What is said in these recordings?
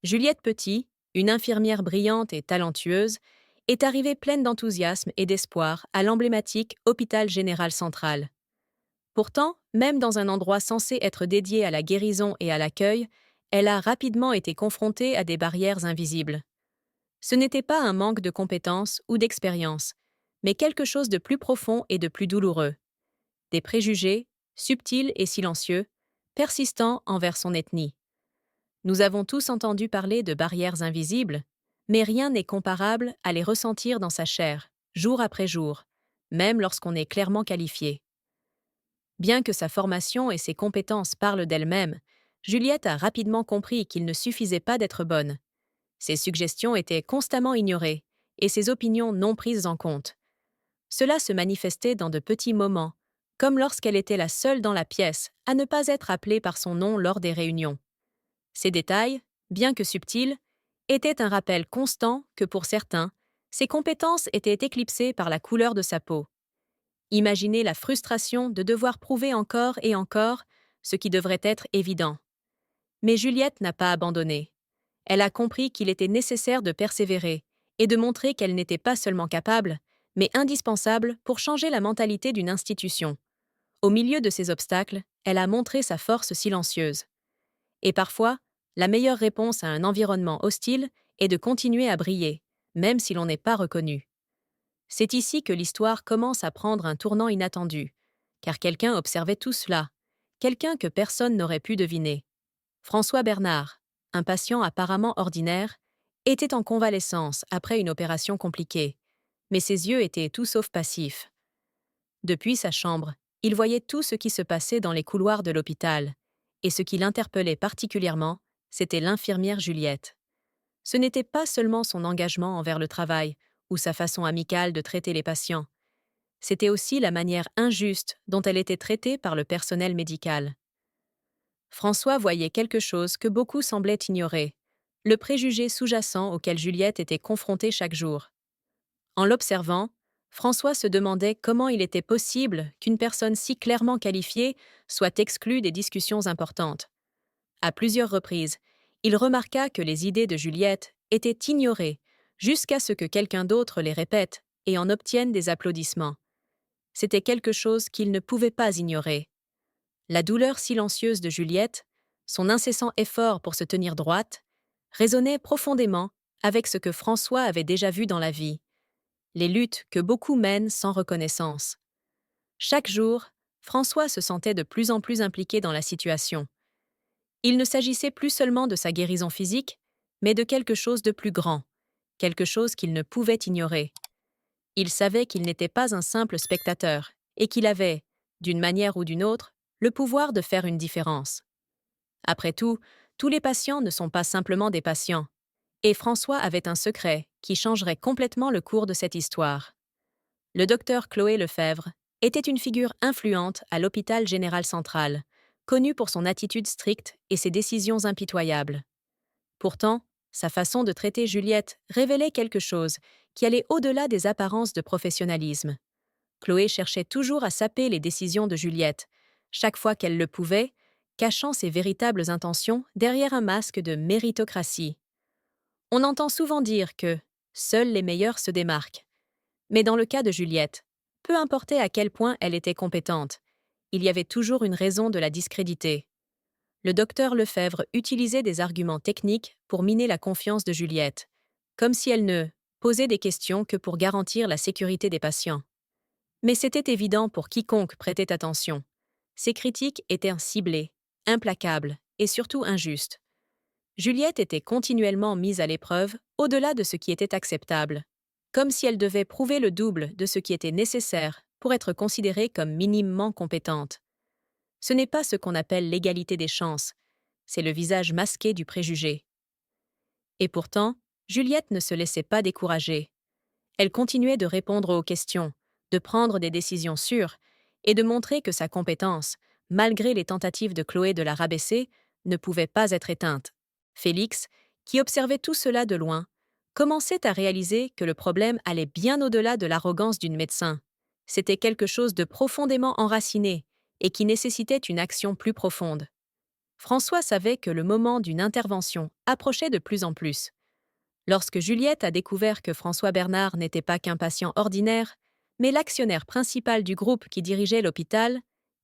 Juliette Petit, une infirmière brillante et talentueuse, est arrivée pleine d'enthousiasme et d'espoir à l'emblématique Hôpital Général Central. Pourtant, même dans un endroit censé être dédié à la guérison et à l'accueil, elle a rapidement été confrontée à des barrières invisibles. Ce n'était pas un manque de compétences ou d'expérience, mais quelque chose de plus profond et de plus douloureux. Des préjugés, subtils et silencieux, persistants envers son ethnie. Nous avons tous entendu parler de barrières invisibles, mais rien n'est comparable à les ressentir dans sa chair, jour après jour, même lorsqu'on est clairement qualifié. Bien que sa formation et ses compétences parlent d'elle-même, Juliette a rapidement compris qu'il ne suffisait pas d'être bonne. Ses suggestions étaient constamment ignorées, et ses opinions non prises en compte. Cela se manifestait dans de petits moments, comme lorsqu'elle était la seule dans la pièce à ne pas être appelée par son nom lors des réunions. Ces détails, bien que subtils, étaient un rappel constant que pour certains, ses compétences étaient éclipsées par la couleur de sa peau. Imaginez la frustration de devoir prouver encore et encore ce qui devrait être évident. Mais Juliette n'a pas abandonné. Elle a compris qu'il était nécessaire de persévérer et de montrer qu'elle n'était pas seulement capable, mais indispensable pour changer la mentalité d'une institution. Au milieu de ces obstacles, elle a montré sa force silencieuse. Et parfois, la meilleure réponse à un environnement hostile est de continuer à briller, même si l'on n'est pas reconnu. C'est ici que l'histoire commence à prendre un tournant inattendu, car quelqu'un observait tout cela, quelqu'un que personne n'aurait pu deviner. François Bernard, un patient apparemment ordinaire, était en convalescence après une opération compliquée, mais ses yeux étaient tout sauf passifs. Depuis sa chambre, il voyait tout ce qui se passait dans les couloirs de l'hôpital, et ce qui l'interpellait particulièrement, c'était l'infirmière Juliette. Ce n'était pas seulement son engagement envers le travail ou sa façon amicale de traiter les patients, c'était aussi la manière injuste dont elle était traitée par le personnel médical. François voyait quelque chose que beaucoup semblaient ignorer, le préjugé sous-jacent auquel Juliette était confrontée chaque jour. En l'observant, François se demandait comment il était possible qu'une personne si clairement qualifiée soit exclue des discussions importantes. À plusieurs reprises, il remarqua que les idées de Juliette étaient ignorées jusqu'à ce que quelqu'un d'autre les répète et en obtienne des applaudissements. C'était quelque chose qu'il ne pouvait pas ignorer. La douleur silencieuse de Juliette, son incessant effort pour se tenir droite, résonnait profondément avec ce que François avait déjà vu dans la vie, les luttes que beaucoup mènent sans reconnaissance. Chaque jour, François se sentait de plus en plus impliqué dans la situation. Il ne s'agissait plus seulement de sa guérison physique, mais de quelque chose de plus grand, quelque chose qu'il ne pouvait ignorer. Il savait qu'il n'était pas un simple spectateur et qu'il avait, d'une manière ou d'une autre, le pouvoir de faire une différence. Après tout, tous les patients ne sont pas simplement des patients, et François avait un secret qui changerait complètement le cours de cette histoire. Le docteur Chloé Lefebvre était une figure influente à l'hôpital général central, connu pour son attitude stricte et ses décisions impitoyables. Pourtant, sa façon de traiter Juliette révélait quelque chose qui allait au-delà des apparences de professionnalisme. Chloé cherchait toujours à saper les décisions de Juliette, chaque fois qu'elle le pouvait, cachant ses véritables intentions derrière un masque de méritocratie. On entend souvent dire que seuls les meilleurs se démarquent. Mais dans le cas de Juliette, peu importait à quel point elle était compétente, il y avait toujours une raison de la discréditer. Le docteur Lefebvre utilisait des arguments techniques pour miner la confiance de Juliette, comme si elle ne posait des questions que pour garantir la sécurité des patients. Mais c'était évident pour quiconque prêtait attention. Ces critiques étaient ciblées, implacables et surtout injustes. Juliette était continuellement mise à l'épreuve au-delà de ce qui était acceptable, comme si elle devait prouver le double de ce qui était nécessaire pour être considérée comme minimement compétente. Ce n'est pas ce qu'on appelle l'égalité des chances, c'est le visage masqué du préjugé. Et pourtant, Juliette ne se laissait pas décourager. Elle continuait de répondre aux questions, de prendre des décisions sûres et de montrer que sa compétence, malgré les tentatives de Chloé de la rabaisser, ne pouvait pas être éteinte. Félix, qui observait tout cela de loin, commençait à réaliser que le problème allait bien au-delà de l'arrogance d'une médecin. C'était quelque chose de profondément enraciné et qui nécessitait une action plus profonde. François savait que le moment d'une intervention approchait de plus en plus. Lorsque Juliette a découvert que François Bernard n'était pas qu'un patient ordinaire, mais l'actionnaire principal du groupe qui dirigeait l'hôpital,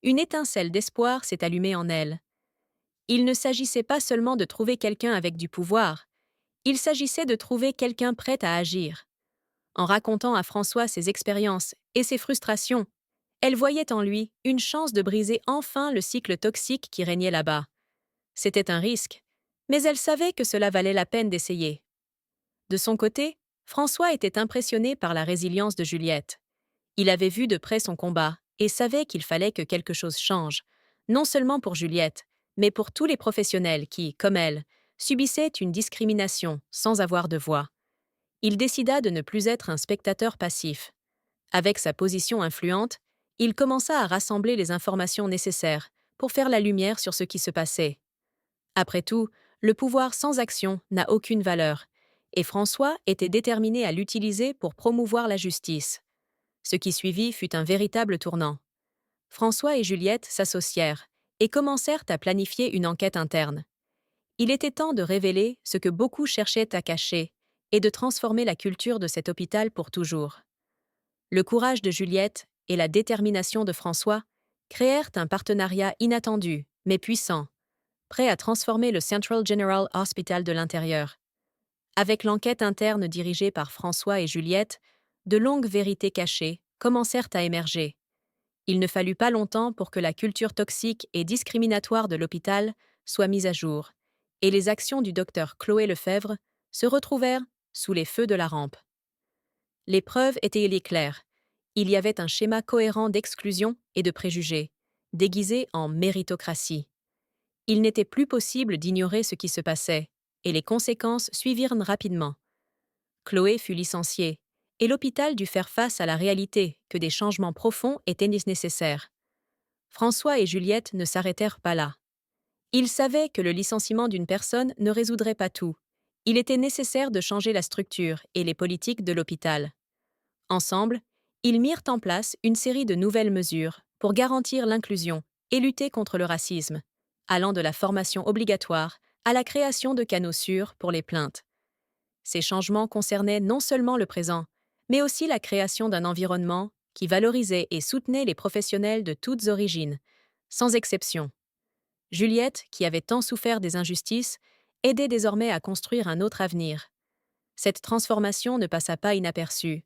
une étincelle d'espoir s'est allumée en elle. Il ne s'agissait pas seulement de trouver quelqu'un avec du pouvoir, il s'agissait de trouver quelqu'un prêt à agir. En racontant à François ses expériences et ses frustrations, elle voyait en lui une chance de briser enfin le cycle toxique qui régnait là-bas. C'était un risque, mais elle savait que cela valait la peine d'essayer. De son côté, François était impressionné par la résilience de Juliette. Il avait vu de près son combat et savait qu'il fallait que quelque chose change, non seulement pour Juliette, mais pour tous les professionnels qui, comme elle, subissaient une discrimination sans avoir de voix. Il décida de ne plus être un spectateur passif. Avec sa position influente, il commença à rassembler les informations nécessaires pour faire la lumière sur ce qui se passait. Après tout, le pouvoir sans action n'a aucune valeur, et François était déterminé à l'utiliser pour promouvoir la justice. Ce qui suivit fut un véritable tournant. François et Juliette s'associèrent et commencèrent à planifier une enquête interne. Il était temps de révéler ce que beaucoup cherchaient à cacher et de transformer la culture de cet hôpital pour toujours. Le courage de Juliette et la détermination de François créèrent un partenariat inattendu, mais puissant, prêt à transformer le Central General Hospital de l'intérieur. Avec l'enquête interne dirigée par François et Juliette, de longues vérités cachées commencèrent à émerger. Il ne fallut pas longtemps pour que la culture toxique et discriminatoire de l'hôpital soit mise à jour, et les actions du docteur Chloé Lefebvre se retrouvèrent sous les feux de la rampe. Les preuves étaient claires. Il y avait un schéma cohérent d'exclusion et de préjugés, déguisé en méritocratie. Il n'était plus possible d'ignorer ce qui se passait, et les conséquences suivirent rapidement. Chloé fut licenciée, et l'hôpital dut faire face à la réalité que des changements profonds étaient nécessaires. François et Juliette ne s'arrêtèrent pas là. Ils savaient que le licenciement d'une personne ne résoudrait pas tout. Il était nécessaire de changer la structure et les politiques de l'hôpital. Ensemble, ils mirent en place une série de nouvelles mesures pour garantir l'inclusion et lutter contre le racisme, allant de la formation obligatoire à la création de canaux sûrs pour les plaintes. Ces changements concernaient non seulement le présent, mais aussi la création d'un environnement qui valorisait et soutenait les professionnels de toutes origines, sans exception. Juliette, qui avait tant souffert des injustices, aidait désormais à construire un autre avenir. Cette transformation ne passa pas inaperçue.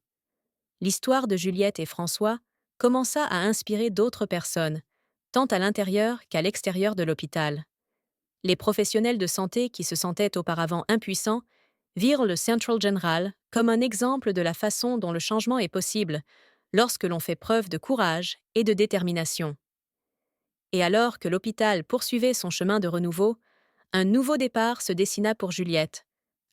L'histoire de Juliette et François commença à inspirer d'autres personnes, tant à l'intérieur qu'à l'extérieur de l'hôpital. Les professionnels de santé qui se sentaient auparavant impuissants virent le Central General comme un exemple de la façon dont le changement est possible lorsque l'on fait preuve de courage et de détermination. Et alors que l'hôpital poursuivait son chemin de renouveau, un nouveau départ se dessina pour Juliette.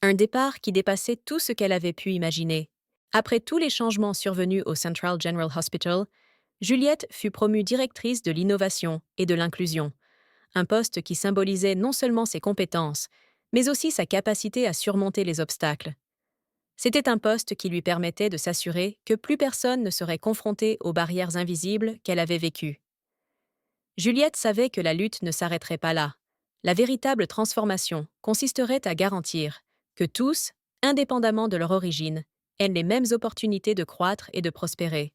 Un départ qui dépassait tout ce qu'elle avait pu imaginer. Après tous les changements survenus au Central General Hospital, Juliette fut promue directrice de l'innovation et de l'inclusion, un poste qui symbolisait non seulement ses compétences, mais aussi sa capacité à surmonter les obstacles. C'était un poste qui lui permettait de s'assurer que plus personne ne serait confronté aux barrières invisibles qu'elle avait vécues. Juliette savait que la lutte ne s'arrêterait pas là. La véritable transformation consisterait à garantir que tous, indépendamment de leur origine, aient les mêmes opportunités de croître et de prospérer.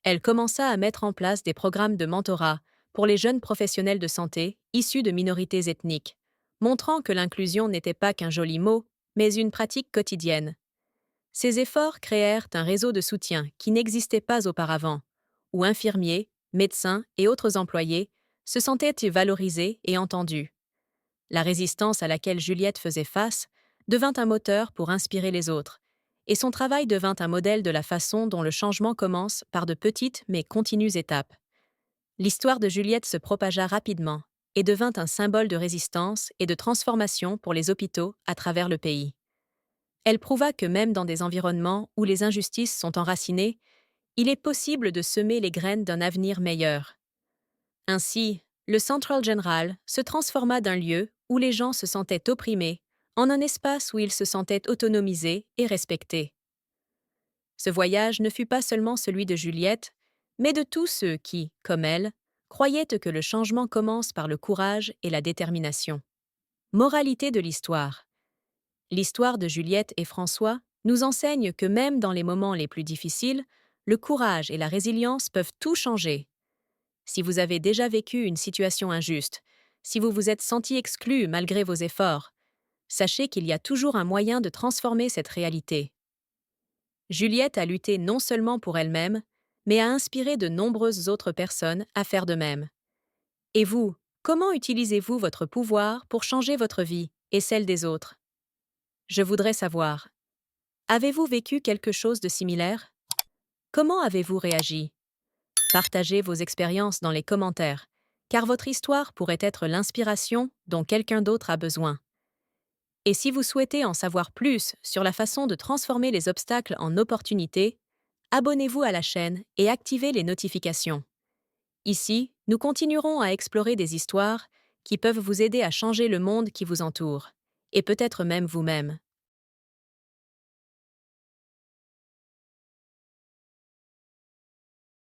Elle commença à mettre en place des programmes de mentorat pour les jeunes professionnels de santé issus de minorités ethniques, montrant que l'inclusion n'était pas qu'un joli mot, mais une pratique quotidienne. Ces efforts créèrent un réseau de soutien qui n'existait pas auparavant, où infirmiers, médecins et autres employés se sentaient valorisés et entendus. La résistance à laquelle Juliette faisait face devint un moteur pour inspirer les autres, et son travail devint un modèle de la façon dont le changement commence par de petites mais continues étapes. L'histoire de Juliette se propagea rapidement et devint un symbole de résistance et de transformation pour les hôpitaux à travers le pays. Elle prouva que même dans des environnements où les injustices sont enracinées, il est possible de semer les graines d'un avenir meilleur. Ainsi, le Central General se transforma d'un lieu où les gens se sentaient opprimés en un espace où ils se sentaient autonomisés et respectés. Ce voyage ne fut pas seulement celui de Juliette, mais de tous ceux qui, comme elle, croyait que le changement commence par le courage et la détermination. Moralité de l'histoire. L'histoire de Juliette et François nous enseigne que même dans les moments les plus difficiles, le courage et la résilience peuvent tout changer. Si vous avez déjà vécu une situation injuste, si vous vous êtes senti exclu malgré vos efforts, sachez qu'il y a toujours un moyen de transformer cette réalité. Juliette a lutté non seulement pour elle-même, mais a inspiré de nombreuses autres personnes à faire de même. Et vous, comment utilisez-vous votre pouvoir pour changer votre vie et celle des autres? Je voudrais savoir. Avez-vous vécu quelque chose de similaire? Comment avez-vous réagi? Partagez vos expériences dans les commentaires, car votre histoire pourrait être l'inspiration dont quelqu'un d'autre a besoin. Et si vous souhaitez en savoir plus sur la façon de transformer les obstacles en opportunités, abonnez-vous à la chaîne et activez les notifications. Ici, nous continuerons à explorer des histoires qui peuvent vous aider à changer le monde qui vous entoure, et peut-être même vous-même.